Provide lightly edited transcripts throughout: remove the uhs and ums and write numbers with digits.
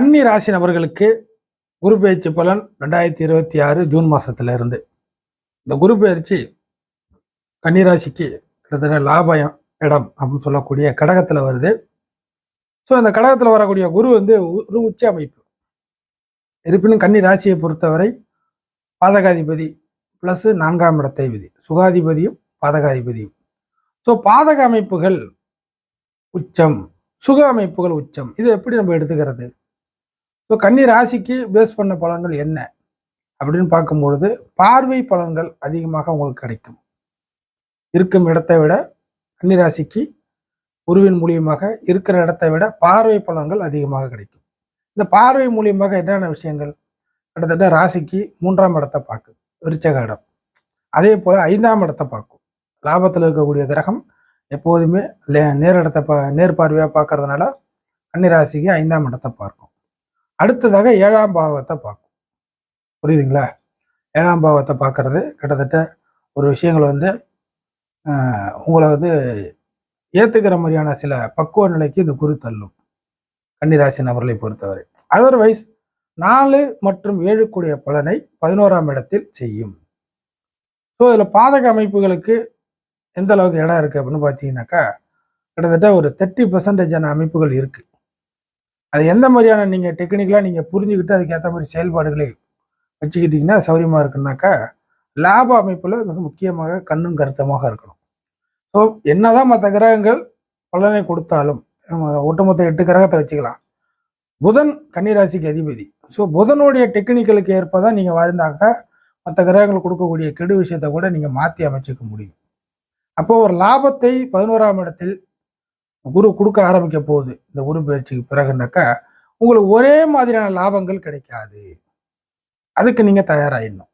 கன்னி ராசி நபர்களுக்கு குரு பயிற்சி பலன் 2026 ஜூன் மாசத்துல இருந்து இந்த குரு பயிற்சி கன்னிராசிக்கு கிட்டத்தட்ட லாபம் இடம் அப்படின்னு சொல்லக்கூடிய கடகத்துல வருது. ஸோ அந்த கடகத்துல வரக்கூடிய குரு ஒரு உச்ச அமைப்பு. இருப்பினும் கன்னி ராசியை பொறுத்தவரை பாதகாதிபதி பிளஸ் 4ஆம் இடத்தை விதி, சுகாதிபதியும் பாதகாதிபதியும். ஸோ பாதக அமைப்புகள் உச்சம், சுக அமைப்புகள் உச்சம். இதை எப்படி நம்ம எடுத்துக்கிறது? ஸோ கன்னி ராசிக்கு பேஸ் பண்ண பலன்கள் என்ன அப்படின்னு பார்க்கும்பொழுது பார்வை பலன்கள் அதிகமாக உங்களுக்கு கிடைக்கும். இருக்கும் இடத்தை விட கன்னி ராசிக்கு குருவின் மூலியமாக இருக்கிற இடத்தை விட பார்வை பலன்கள் அதிகமாக கிடைக்கும். இந்த பார்வை மூலியமாக என்னென்ன விஷயங்கள்? கிட்டத்தட்ட ராசிக்கு 3ஆம் இடத்தை பார்க்குது, விருச்சக இடம். அதே போல 5ஆம் இடத்தை பார்க்கும். லாபத்தில் இருக்கக்கூடிய கிரகம் எப்போதுமே நேர் பார்வையாக பார்க்கறதுனால கன்னி ராசிக்கு 5ஆம் இடத்தை பார்க்கும். அடுத்ததாக 7ஆம் பாவத்தை பார்க்கும். புரியுதுங்களா? 7ஆம் பாவத்தை பார்க்கறது கிட்டத்தட்ட ஒரு விஷயங்கள் உங்களை ஏற்றுக்கிற மாதிரியான சில பக்குவ நிலைக்கு இந்த குரு தள்ளும் கன்னிராசி நபர்களை பொறுத்தவரை. அதர்வைஸ் 4 மற்றும் 7 கூடிய பலனை 11ஆம் இடத்தில் செய்யும். ஸோ இதில் பாதக அமைப்புகளுக்கு எந்த அளவுக்கு இடம் இருக்குது அப்படின்னு பார்த்தீங்கன்னாக்கா கிட்டத்தட்ட ஒரு 30% அமைப்புகள் இருக்குது. அது எந்த மாதிரியான நீங்கள் டெக்னிக்கலாக நீங்கள் புரிஞ்சுக்கிட்டு அதுக்கேற்ற மாதிரி செயல்பாடுகளை வச்சுக்கிட்டிங்கன்னா சௌரியமாக இருக்குன்னாக்கா லாப அமைப்பில் மிக முக்கியமாக கண்ணும் கருத்தமாக இருக்கணும். ஸோ என்னதான் மற்ற கிரகங்கள் பலனை கொடுத்தாலும் ஒட்டுமொத்த 8 கிரகத்தை வச்சுக்கலாம். புதன் கன்னிராசிக்கு அதிபதி. ஸோ புதனுடைய டெக்னிக்கலுக்கு ஏற்பதான் நீங்கள் வாழ்ந்தாக்க மற்ற கிரகங்கள் கொடுக்கக்கூடிய கெடு விஷயத்தை கூட நீங்கள் மாற்றி அமைச்சிக்க முடியும். அப்போது ஒரு லாபத்தை 11ஆம் இடத்தில் குரு கொடுக்க ஆரம்பிக்க போகுது இந்த குரு பயிற்சிக்கு பிறகுனாக்கா உங்களுக்கு ஒரே மாதிரியான லாபங்கள் கிடைக்காது. அதுக்கு நீங்க தயாராகிடணும்.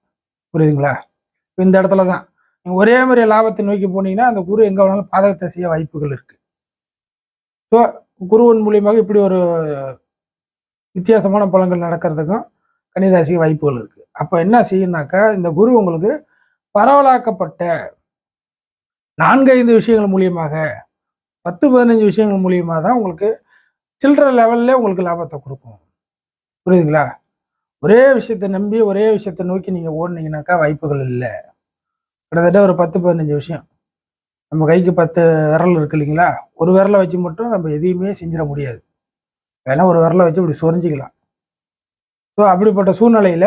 புரியுதுங்களா? இந்த இடத்துல தான் நீங்க ஒரே மாதிரி லாபத்தை நோக்கி போனீங்கன்னா அந்த குரு எங்க வேணாலும் பாதகத்தை செய்ய வாய்ப்புகள் இருக்கு. ஸோ குருவின் மூலியமாக இப்படி ஒரு வித்தியாசமான பலன்கள் நடக்கிறதுக்கும் கன்னிராசிக்கு வாய்ப்புகள் இருக்கு. அப்ப என்ன செய்யணும்னாக்கா இந்த குரு உங்களுக்கு பரவலாக்கப்பட்ட 4-5 விஷயங்கள் மூலியமாக 10-15 விஷயங்கள் மூலியமாக தான் உங்களுக்கு சில்லற லெவல்ல உங்களுக்கு லாபத்தை கொடுக்கும். புரியுதுங்களா? ஒரே விஷயத்தை நம்பி ஒரே விஷயத்தை நோக்கி நீங்க ஓடுனீங்கன்னாக்கா வாய்ப்புகள் இல்லை. கிட்டத்தட்ட ஒரு 10-15 விஷயம். நம்ம கைக்கு 10 விரல் இருக்கு இல்லைங்களா? ஒரு விரலை வச்சு மட்டும் நம்ம எதையுமே செஞ்சிட முடியாது. வேணா ஒரு விரலை வச்சு இப்படி சொரிஞ்சிக்கலாம். ஸோ அப்படிப்பட்ட சூழ்நிலையில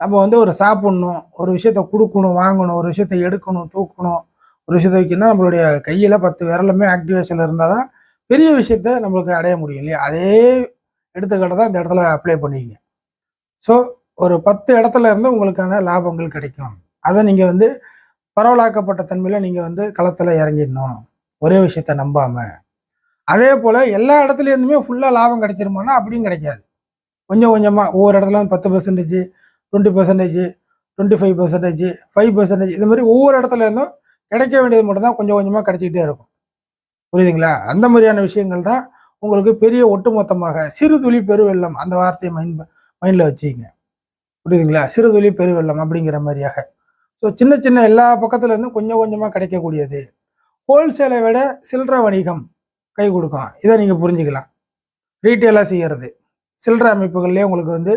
நம்ம ஒரு சாப்பிடணும், ஒரு விஷயத்த கொடுக்கணும், வாங்கணும், ஒரு விஷயத்த எடுக்கணும், தூக்கணும், ஒரு விஷயத்த வைக்கணும்னா நம்மளுடைய கையில் 10 விரலுமே ஆக்டிவேஷனில் இருந்தால் தான் பெரிய விஷயத்த நம்மளுக்கு அடைய முடியும் இல்லையா? அதே எடுத்துக்கிட்ட தான் இந்த இடத்துல அப்ளை பண்ணிங்க. ஸோ ஒரு 10 இடத்துல இருந்து உங்களுக்கான லாபங்கள் கிடைக்கும். அதை நீங்கள் பரவலாக்கப்பட்ட தன்மையில் நீங்கள் களத்தில் இறங்கிடணும், ஒரே விஷயத்த நம்பாமல். அதே போல் எல்லா இடத்துலேருந்துமே ஃபுல்லாக லாபம் கிடைச்சிருமானா அப்படியும் கிடைக்காது. கொஞ்சம் கொஞ்சமாக ஒவ்வொரு இடத்துல 10%, 20%, 25%, 5%, இது மாதிரி ஒவ்வொரு இடத்துல இருந்தும் கிடைக்க வேண்டியது மட்டும் தான் கொஞ்சம் கொஞ்சமாக கிடைச்சிக்கிட்டே இருக்கும். புரியுதுங்களா? அந்த மாதிரியான விஷயங்கள் தான் உங்களுக்கு பெரிய ஒட்டுமொத்தமாக சிறு துளி பெருவெள்ளம், அந்த வார்த்தையை மைண்டில் வச்சுக்கிங்க. புரியுதுங்களா? சிறு துளி பெருவெள்ளம் அப்படிங்கிற மாதிரியாக. ஸோ சின்ன சின்ன எல்லா பக்கத்துல இருந்தும் கொஞ்சம் கொஞ்சமாக கிடைக்கக்கூடியது. ஹோல்சேலை விட சில்லற வணிகம் கை கொடுக்கும். இதை நீங்கள் புரிஞ்சுக்கலாம். ரீட்டெயிலாக செய்கிறது சில்லற அமைப்புகள்லேயே உங்களுக்கு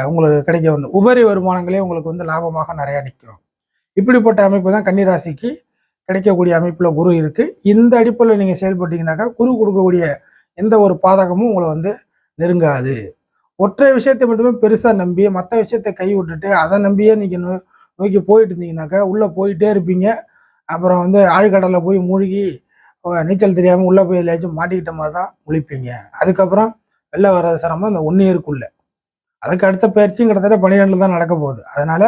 உங்களுக்கு கிடைக்க உபரி வருமானங்களே உங்களுக்கு லாபமாக நிறையா நிற்கும். இப்படிப்பட்ட அமைப்பு தான் கன்னிராசிக்கு கிடைக்கக்கூடிய அமைப்பில் குரு இருக்கு. இந்த அடிப்படையில் நீங்கள் செயல்பட்டீங்கன்னாக்கா குரு கொடுக்கக்கூடிய எந்த ஒரு பாதகமும் உங்களை நெருங்காது. ஒற்றை விஷயத்தை மட்டுமே பெருசாக நம்பி மற்ற விஷயத்தை கை விட்டுட்டு அதை நம்பியே நீங்கள் நோக்கி போயிட்டு இருந்தீங்கன்னாக்கா உள்ளே போயிட்டே இருப்பீங்க. அப்புறம் ஆழ்கடலில் போய் மூழ்கி நீச்சல் தெரியாமல் உள்ளே போய் எதாச்சும் மாட்டிக்கிட்ட மாதிரி தான் முழிப்பீங்க. அதுக்கப்புறம் வெளில வர சிரமம் இந்த 1 இயருக்குள்ள. அதுக்கு அடுத்த பயிற்சியும் கிட்டத்தட்ட 12 தான் நடக்க போகுது. அதனால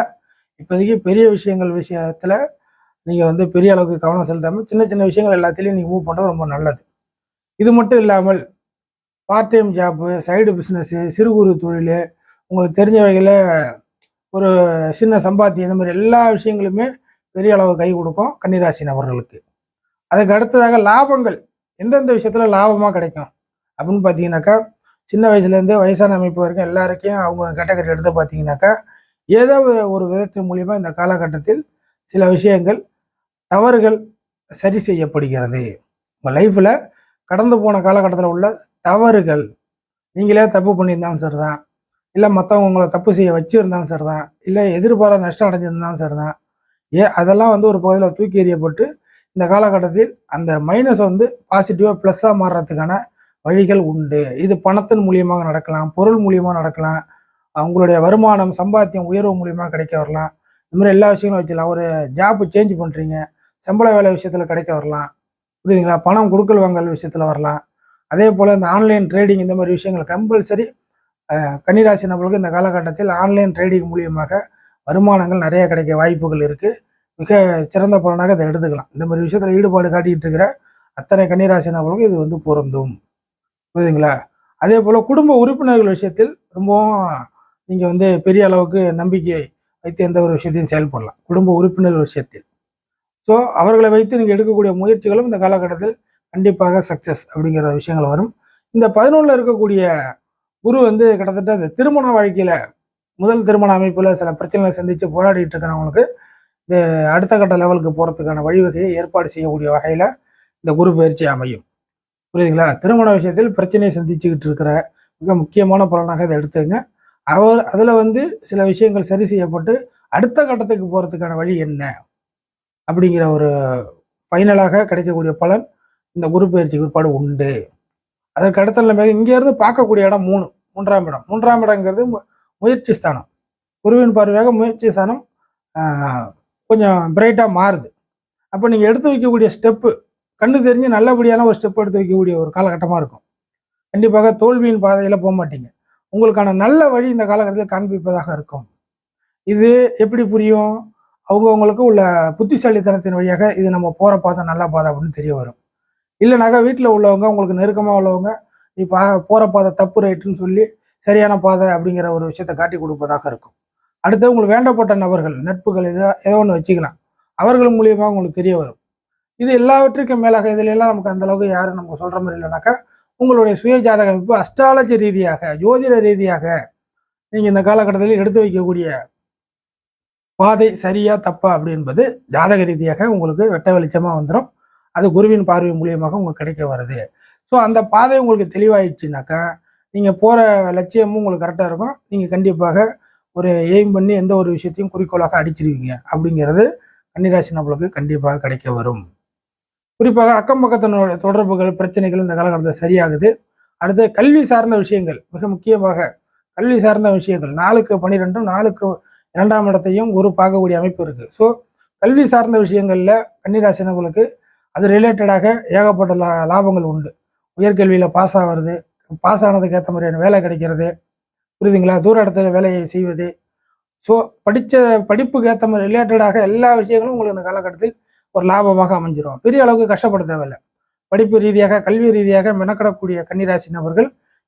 இப்போதைக்கு பெரிய விஷயத்தில் நீங்கள் பெரிய அளவுக்கு கவனம் செலுத்தாமல் சின்ன சின்ன விஷயங்கள் எல்லாத்திலையும் நீங்கள் மூவ் பண்ணுறது ரொம்ப நல்லது. இது மட்டும் இல்லாமல் part time job, side business, சிறு குறு தொழில், உங்களுக்கு தெரிஞ்ச வகையில் ஒரு சின்ன சம்பாத்தியம், இந்த மாதிரி எல்லா விஷயங்களுமே பெரிய அளவு கை கொடுக்கும் கன்னிராசி நபர்களுக்கு. அதுக்கு அடுத்ததாக லாபங்கள் எந்தெந்த விஷயத்தில் லாபமாக கிடைக்கும் அப்படின்னு பார்த்தீங்கன்னாக்கா சின்ன வயசுலேருந்து வயசான அமைப்பு வரைக்கும் எல்லாருக்கும் அவங்க கேட்டகரி எடுத்து பார்த்தீங்கன்னாக்கா ஏதோ ஒரு விதத்தின் மூலியமாக இந்த காலகட்டத்தில் சில விஷயங்கள் தவறுகள் சரி செய்யப்படுகிறது. உங்கள் லைஃப்பில் கடந்து போன காலகட்டத்தில் உள்ள தவறுகள் நீங்களே தப்பு பண்ணியிருந்தாலும் சரிதான், இல்லை மற்றவங்க உங்களை தப்பு செய்ய வச்சுருந்தாலும் சரிதான், இல்லை எதிர்பாராத நஷ்டம் அடைஞ்சிருந்தாலும் சரிதான், அதெல்லாம் வந்து ஒரு பகுதியில் தூக்கி எறியப்பட்டு இந்த காலகட்டத்தில் அந்த மைனஸ் வந்து பாசிட்டிவாக ப்ளஸ்ஸாக மாறுறதுக்கான வழிகள் உண்டு. இது பணத்தின் மூலியமாக நடக்கலாம், பொருள் மூலியமாக நடக்கலாம், உங்களுடைய வருமானம் சம்பாத்தியம் உயர்வு மூலியமாக கிடைக்க வரலாம். இந்த மாதிரி எல்லா விஷயங்களும் வச்சுக்கலாம். ஒரு ஜாப் சேஞ்ச் பண்ணுறீங்க, சம்பள வேலை விஷயத்தில் கிடைக்க வரலாம், புரியுதுங்களா? பணம் கொடுக்கல் வாங்கல் விஷயத்தில் வரலாம். அதே போல் இந்த ஆன்லைன் ட்ரேடிங் இந்த மாதிரி விஷயங்கள் கம்பல்சரி கன்னிராசி நபர்களுக்கு இந்த காலகட்டத்தில் ஆன்லைன் ட்ரேடிங் மூலியமாக வருமானங்கள் நிறைய கிடைக்க வாய்ப்புகள் இருக்குது. மிக சிறந்த பலனாக இதை எடுத்துக்கலாம். இந்த மாதிரி விஷயத்தில் ஈடுபாடு காட்டிகிட்டு இருக்கிற அத்தனை கன்னிராசி நபர்களுக்கு இது வந்து பொருந்தும், புரியுதுங்களா? அதே போல் குடும்ப உறுப்பினர்கள் விஷயத்தில் ரொம்பவும் நீங்கள் வந்து பெரிய அளவுக்கு நம்பிக்கை வைத்து எந்த ஒரு விஷயத்தையும் செயல்படலாம் குடும்ப உறுப்பினர்கள் விஷயத்தில். ஸோ அவர்களை வைத்து நீங்கள் எடுக்கக்கூடிய முயற்சிகளும் இந்த காலகட்டத்தில் கண்டிப்பாக சக்ஸஸ் அப்படிங்கிற விஷயங்கள் வரும். இந்த 11ல் இருக்கக்கூடிய குரு வந்து கிட்டத்தட்ட இந்த திருமண வாழ்க்கையில் முதல் திருமண அமைப்பில் சில பிரச்சனைகளை சந்தித்து போராடிட்டு இருக்கிறவங்களுக்கு இந்த அடுத்த கட்ட லெவலுக்கு போகிறதுக்கான வழிவகையை ஏற்பாடு செய்யக்கூடிய வகையில் இந்த குரு பயிற்சி அமையும், புரியுதுங்களா? திருமண விஷயத்தில் பிரச்சனையை சந்திச்சுக்கிட்டு இருக்கிற மிக முக்கியமான பலனாக இதை எடுத்துங்க. அதில் வந்து சில விஷயங்கள் சரி செய்யப்பட்டு அடுத்த கட்டத்துக்கு போகிறதுக்கான வழி என்ன அப்படிங்கிற ஒரு ஃபைனலாக கிடைக்கக்கூடிய பலன் இந்த குரு பயிற்சிக்கு பிற்பாடு உண்டு. அதற்கு அடுத்த நிலைமை இங்கேருந்து பார்க்கக்கூடிய இடம் மூன்றாம் இடம். மூன்றாம் இடங்கிறது முயற்சி ஸ்தானம். குருவின் பார்வையாக முயற்சி ஸ்தானம் கொஞ்சம் பிரைட்டாக மாறுது. அப்போ நீங்கள் எடுத்து வைக்கக்கூடிய ஸ்டெப்பு கண்ணு தெரிஞ்சு நல்லபடியான ஒரு ஸ்டெப் எடுத்து வைக்கக்கூடிய ஒரு காலகட்டமாக இருக்கும். கண்டிப்பாக தோல்வியின் பாதையில் போக மாட்டீங்க. உங்களுக்கான நல்ல வழி இந்த காலகட்டத்தில் காண்பிப்பதாக இருக்கும். இது எப்படி புரியும்? அவங்கவுங்களுக்கு உள்ள புத்திசாலித்தனத்தின் வழியாக இது நம்ம போகிற பாதை நல்ல பாதை அப்படின்னு தெரிய வரும். இல்லைனாக்கா வீட்டில் உள்ளவங்க உங்களுக்கு நெருக்கமாக உள்ளவங்க நீ போகிற பாதை தப்பு ரைட்டுன்னு சொல்லி சரியான பாதை அப்படிங்கிற ஒரு விஷயத்தை காட்டி கொடுப்பதாக இருக்கும். அடுத்து உங்களுக்கு வேண்டப்பட்ட நபர்கள் நட்புகள் ஏதோ ஒன்று வச்சுக்கலாம், அவர்கள் மூலியமாக உங்களுக்கு தெரிய வரும். இது எல்லாவற்றுக்கும் மேலாக இதில் எல்லாம் நமக்கு அந்த அளவுக்கு யாரும் நமக்கு சொல்கிற மாதிரி இல்லைனாக்கா உங்களுடைய சுய ஜாதக அமைப்பு அஸ்ட்ராலஜி ரீதியாக ஜோதிட ரீதியாக நீங்கள் இந்த காலகட்டத்தில் எடுத்து வைக்கக்கூடிய பாதை சரியா தப்பா அப்படின்பது ஜாதக ரீதியாக உங்களுக்கு வெட்ட வெளிச்சமாக வந்துடும். அது குருவின் பார்வை மூலியமாக உங்களுக்கு கிடைக்க வருது. ஸோ அந்த பாதை உங்களுக்கு தெளிவாயிடுச்சுனாக்கா நீங்கள் போகிற லட்சியமும் உங்களுக்கு கரெக்டாக இருக்கும். நீங்கள் கண்டிப்பாக ஒரு எய்ம் பண்ணி எந்த ஒரு விஷயத்தையும் குறிக்கோளாக அடிச்சிருவீங்க அப்படிங்கிறது கன்னிராசி நபர்களுக்கு கண்டிப்பாக கிடைக்க வரும். குறிப்பாக அக்கம் பக்கத்தினுடைய தொடர்புகள் பிரச்சனைகள் இந்த காலகட்டத்தில் சரியாகுது. அடுத்து கல்வி சார்ந்த விஷயங்கள் மிக முக்கியமாக கல்வி சார்ந்த விஷயங்கள் 4க்கு 12 4க்கு 2ஆம் இடத்தையும் குரு பார்க்கக்கூடிய அமைப்பு இருக்குது. ஸோ கல்வி சார்ந்த விஷயங்களில் கன்னிராசி நபர்களுக்கு அது ரிலேட்டடாக ஏகப்பட்ட லாபங்கள் உண்டு. உயர்கல்வியில் பாஸ் ஆகிறது, பாஸ் ஆனதுக்கு ஏற்ற மாதிரியான வேலை கிடைக்கிறது, புரியுதுங்களா? தூர இடத்துல வேலையை செய்வது. ஸோ படிப்புக்கு ஏற்ற மாதிரி ரிலேட்டடாக எல்லா விஷயங்களும் உங்களுக்கு இந்த காலகட்டத்தில் ஒரு லாபமாக அமைஞ்சிடும். பெரிய அளவுக்கு கஷ்டப்பட தேவையில்லை. படிப்பு ரீதியாக கல்வி ரீதியாக மெனக்கிடக்கூடிய கன்னிராசி நபர்கள்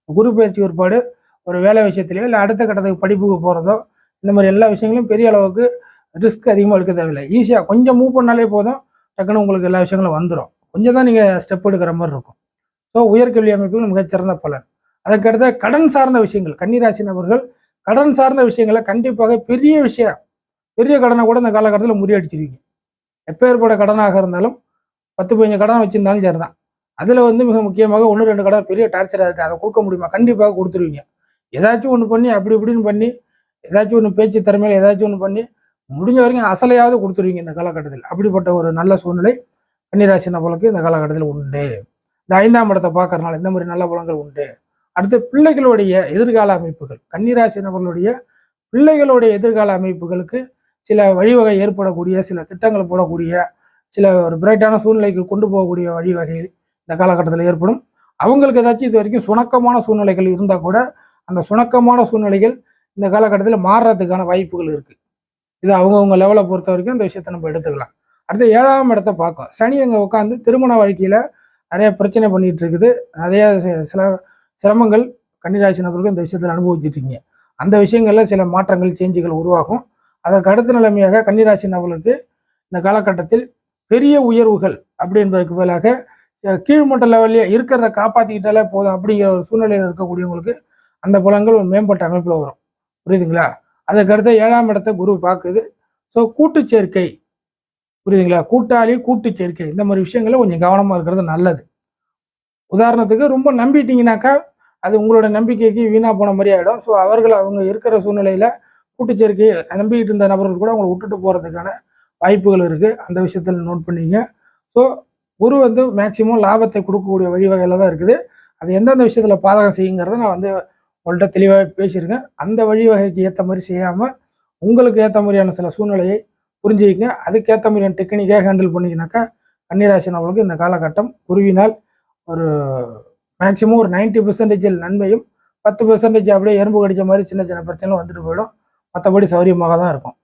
குரு பயிற்சி ஏற்பாடு ஒரு வேலை விஷயத்திலேயோ இல்லை அடுத்த கட்டத்துக்கு படிப்புக்கு போகிறதோ இந்த மாதிரி எல்லா விஷயங்களும் பெரிய அளவுக்கு ரிஸ்க் அதிகமாக எடுக்க தேவையில்லை. ஈஸியாக கொஞ்சம் மூவ் பண்ணாலே போதும், டக்குன்னு உங்களுக்கு எல்லா விஷயங்களும் வந்துடும். கொஞ்சம் தான் நீங்கள் ஸ்டெப் எடுக்கிற மாதிரி இருக்கும். ஸோ உயர்கல்வி அமைப்புகள் மிகச்சிறந்த பலன். அதற்கடுத்த கடன் சார்ந்த விஷயங்கள் கன்னிராசி நபர்கள் கடன் சார்ந்த விஷயங்களை கண்டிப்பாக பெரிய கடனை கூட இந்த காலகட்டத்தில் முறியடிச்சிருவீங்க. எப்பேற்பட்ட கடனாக இருந்தாலும் 10-15 கடன் வச்சிருந்தாலும் சரிதான். அதில் வந்து மிக முக்கியமாக 1-2 கடன் பெரிய டார்ச்சராக இருக்குது, அதை கொடுக்க முடியுமா? கண்டிப்பாக கொடுத்துருவீங்க. ஏதாச்சும் ஒன்று பண்ணி அப்படி இப்படின்னு பண்ணி ஏதாச்சும் ஒன்று பேச்சு திறமையில் ஏதாச்சும் ஒன்று பண்ணி முடிஞ்ச வரைக்கும் அசலையாவது கொடுத்துருவீங்க இந்த காலகட்டத்தில். அப்படிப்பட்ட ஒரு நல்ல சூழ்நிலை கன்னிராசி நபர்களுக்கு இந்த காலகட்டத்தில் உண்டு. இந்த 5ஆம் இடத்தை பார்க்கறதுனால இந்த மாதிரி நல்ல பலன்கள் உண்டு. அடுத்து பிள்ளைகளுடைய எதிர்கால அமைப்புகள் கன்னிராசி நபர்களுடைய பிள்ளைகளுடைய எதிர்கால அமைப்புகளுக்கு சில வழிவகை ஏற்படக்கூடிய சில திட்டங்கள் போடக்கூடிய சில ஒரு பிரைட்டான சூழ்நிலைக்கு கொண்டு போகக்கூடிய வழிவகைகள் இந்த காலகட்டத்தில் ஏற்படும். அவங்களுக்கு ஏதாச்சும் இது வரைக்கும் சுணக்கமான சூழ்நிலைகள் இருந்தால் கூட அந்த சுணக்கமான சூழ்நிலைகள் இந்த காலகட்டத்தில் மாறுறதுக்கான வாய்ப்புகள் இருக்குது. இது அவங்கவுங்க லெவலை பொறுத்த வரைக்கும் இந்த விஷயத்தை நம்ம எடுத்துக்கலாம். அடுத்து 7ஆம் இடத்தை பார்க்கும். சனி அங்கே உட்காந்து திருமண வாழ்க்கையில் நிறைய பிரச்சனை பண்ணிட்டு இருக்குது. நிறைய சில சிரமங்கள் கன்னிராசி நபர்கள் இந்த விஷயத்தில் அனுபவிச்சுட்டு அந்த விஷயங்கள்ல சில மாற்றங்கள் சேஞ்சுகள் உருவாகும். அதற்கு அடுத்த நிலைமையாக கன்னிராசி நபர்களுக்கு இந்த காலகட்டத்தில் பெரிய உயர்வுகள் அப்படின்றதுக்கு பதிலாக கீழ்மட்ட லெவல்லே இருக்கிறத காப்பாற்றிக்கிட்டாலே போதும் அப்படிங்கிற ஒரு சூழ்நிலையில் இருக்கக்கூடியவங்களுக்கு அந்த பலன்கள் ஒரு மேம்பட்ட அமைப்பில் வரும், புரியுதுங்களா? அதுக்கடுத்த 7ஆம் இடத்தை குரு பார்க்குது. ஸோ கூட்டு சேர்க்கை, புரியுதுங்களா? கூட்டாளி கூட்டு சேர்க்கை இந்த மாதிரி விஷயங்களை கொஞ்சம் கவனமாக இருக்கிறது நல்லது. உதாரணத்துக்கு ரொம்ப நம்பிட்டீங்கன்னாக்கா அது உங்களோட நம்பிக்கைக்கு வீணாக போன மாதிரி ஆகிடும். ஸோ அவங்க இருக்கிற சூழ்நிலையில் கூட்டுச்சேர்க்கை நம்பிக்கிட்டு இருந்த நபர்கள் கூட அவங்களை விட்டுட்டு போகிறதுக்கான வாய்ப்புகள் இருக்குது. அந்த விஷயத்தில் நோட் பண்ணிங்க. ஸோ குரு மேக்சிமம் லாபத்தை கொடுக்கக்கூடிய வழிவகையில் தான் இருக்குது. அது எந்தெந்த விஷயத்தில் பாதகம் செய்யுங்கிறத நான் உங்கள்கிட்ட தெளிவாக பேசியிருக்கேன். அந்த வழிவகைக்கு ஏற்ற மாதிரி செய்யாமல் உங்களுக்கு ஏற்ற மாதிரியான சில சூழ்நிலையை புரிஞ்சுக்கிங்க. அதுக்கேற்ற மாதிரியான டெக்னிக்காக ஹேண்டில் பண்ணிக்கினாக்கா கன்னிராசி நபர்களுக்கு இந்த காலகட்டம் குருவினால் ஒரு மேக்சிமம் ஒரு 90% நன்மையும் 10% அப்படியே எறும்பு கடிச்ச மாதிரி சின்ன சின்ன பிரச்சனைகளும் வந்துட்டு போயிடும். மற்றபடி சௌரியமாக தான் இருக்கும்.